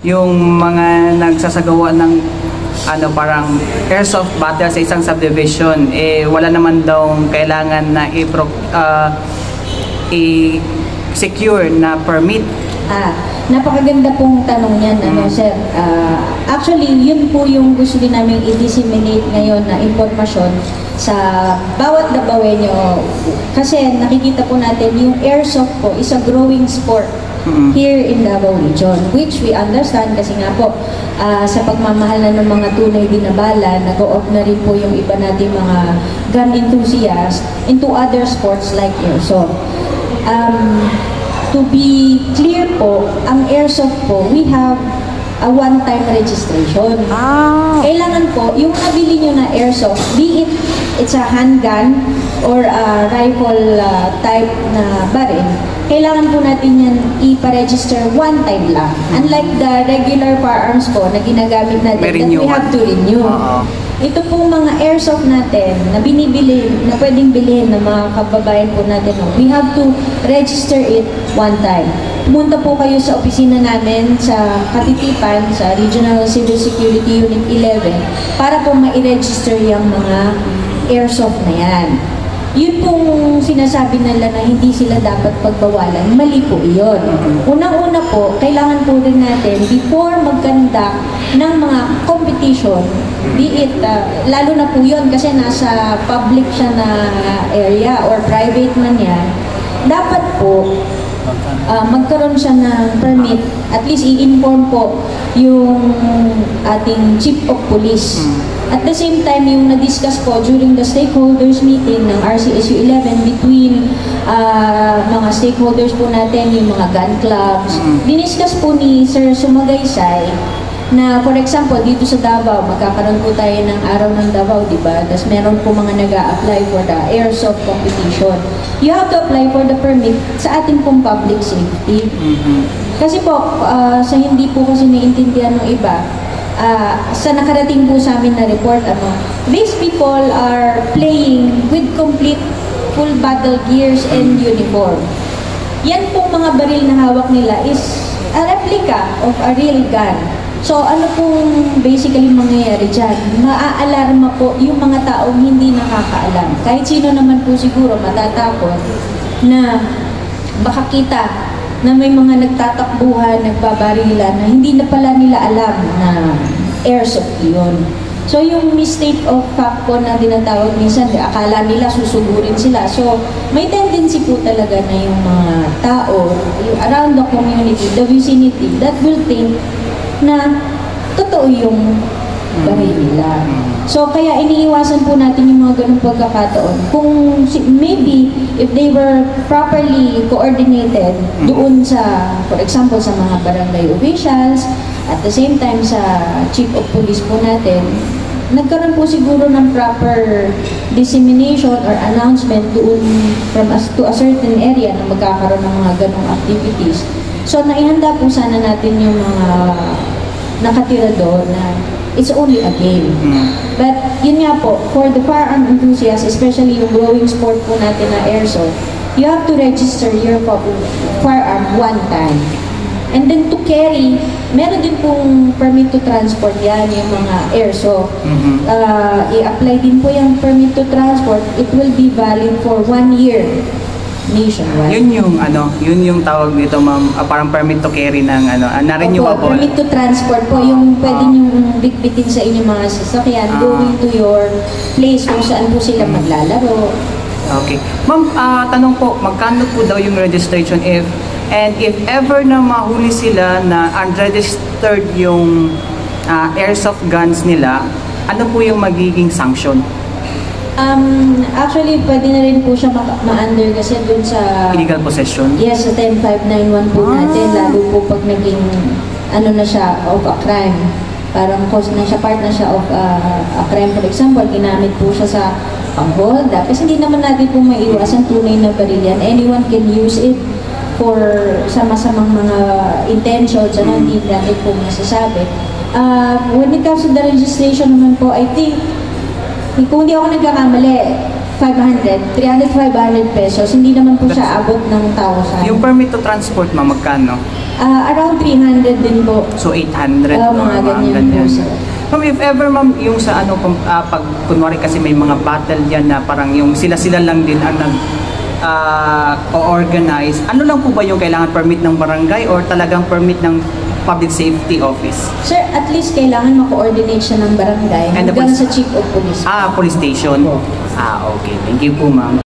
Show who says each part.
Speaker 1: Yung mga nagsasagawa ng parang airsoft battle sa isang subdivision, wala naman daw kailangan na i-secure na permit.
Speaker 2: Napakaganda pong tanong yan, sir. Actually, yun po yung gusto din namin i-disseminate ngayon na impormasyon sa bawat Davaoenyo. Kasi nakikita po natin yung airsoft po is a growing sport here in Davao Region, which we understand kasi nga po sa pagmamahal na ng mga tunay din na bala, nag-o-opt na rin po yung iba nating mga gun enthusiasts into other sports like airsoft. To be clear po, ang airsoft po, we have a one-time registration. Kailangan po, yung nabili nyo na airsoft, be it it's a handgun or a rifle type na baril, kailangan po natin yan ipa-register one time lang. Unlike the regular firearms po na ginagamit natin, that we have to renew. Ito pong mga airsoft natin na binibili, na pwedeng bilhin ng mga kababayan po natin, we have to register it one time. Pumunta po kayo sa opisina namin sa Katitipan, sa Regional Civil Security Unit 11, para po ma-register yung mga airsoft na yan. Yun pong sinasabi nila na hindi sila dapat pagbawalan, mali po iyon. Unang-una po, kailangan po rin natin, before mag-conduct ng mga competition, be it, lalo na po yun kasi nasa public siya na area or private man yan, dapat po magkaroon siya ng permit, at least i-inform po yung ating Chief of Police. At the same time, yung na-discuss po during the stakeholders meeting ng RCSU 11 between mga stakeholders po natin, yung mga gun clubs, diniscuss po ni Sir Sumagaysay na, for example, dito sa Davao, magkakaroon po tayo ng Araw ng Davao, di ba? Tapos meron po mga nag-a-apply for the airsoft competition. You have to apply for the permit sa ating pong public safety. Kasi po, sa hindi po kasi naiintindihan ng iba, sa nakarating po sa amin na report, these people are playing with complete full battle gears and uniform. Yan po mga baril na hawak nila is a replica of a real gun. So, ano pong basically mangyayari dyan? Maaalarma po yung mga taong hindi nakakaalam. Kahit sino naman po siguro matatakot na baka kita na may mga nagtatakbuhan, nagbabarilan na hindi na pala nila alam na airsoft yun. So, yung mistake of fact po na dinatawag minsan, akala nila susugurin sila. So, may tendency po talaga na yung mga tao around the community, the vicinity, that will think na totoo yung baril nila. So, kaya iniiwasan po natin yung mga ganung pagkakataon. Kung maybe, if they were properly coordinated doon sa, for example, sa mga barangay officials, at the same time sa Chief of Police po natin, nagkaroon po siguro ng proper dissemination or announcement doon to a certain area na magkakaroon ng mga ganong activities. So, naihanda po sana natin yung mga nakatira doon na it's only a game. But, yun nga po, for the firearm enthusiasts, especially yung growing sport po natin na airsoft, you have to register your firearm one time. And then to carry, meron din pong permit to transport yan, yung mga airsoft. I-apply din po yung permit to transport. It will be valid for 1 year nationwide.
Speaker 1: Yun yung tawag dito, ma'am, parang permit to carry ng na-renewable.
Speaker 2: Permit to transport po, yung pwede niyong bitbitin sa inyong mga sasakyan, going to your place kung saan po sila maglalaro.
Speaker 1: Okay. Ma'am, tanong po, magkano po daw yung registration if ever na mahuli sila na unregistered yung airsoft guns nila, ano po yung magiging sanction?
Speaker 2: Actually, pwede na rin po siya ma-under kasi dun sa
Speaker 1: illegal possession?
Speaker 2: Yes, sa 10591 po natin, lalo po pag naging na siya of a crime. Parang cause na siya, part na siya of a crime. For example, ginamit po siya sa pang-hold. Kasi hindi naman natin po maiiwasan tunay na baril yan. Anyone can use it for sama-samang mga intentions, hindi natin po masasabi. When it comes to the registration naman po, I think, kung hindi ako nagkakamali, 300, 500 pesos, hindi naman po siya abot ng 1,000.
Speaker 1: Yung permit to transport, magkano?
Speaker 2: Around 300 din po.
Speaker 1: So 800 or
Speaker 2: Mga ganyan po, sir.
Speaker 1: Ma'am, if ever ma'am, yung sa ano, pag kunwari kasi may mga battle yan na parang yung sila-sila lang din ang o-organize, ano lang po ba yung kailangan permit ng barangay or talagang permit ng public safety office?
Speaker 2: Sir, at least kailangan ma-coordinate siya ng barangay
Speaker 1: And the
Speaker 2: hanggang
Speaker 1: police-
Speaker 2: sa chief of police.
Speaker 1: Police station?
Speaker 2: Opo.
Speaker 1: Okay. Thank you po, ma'am.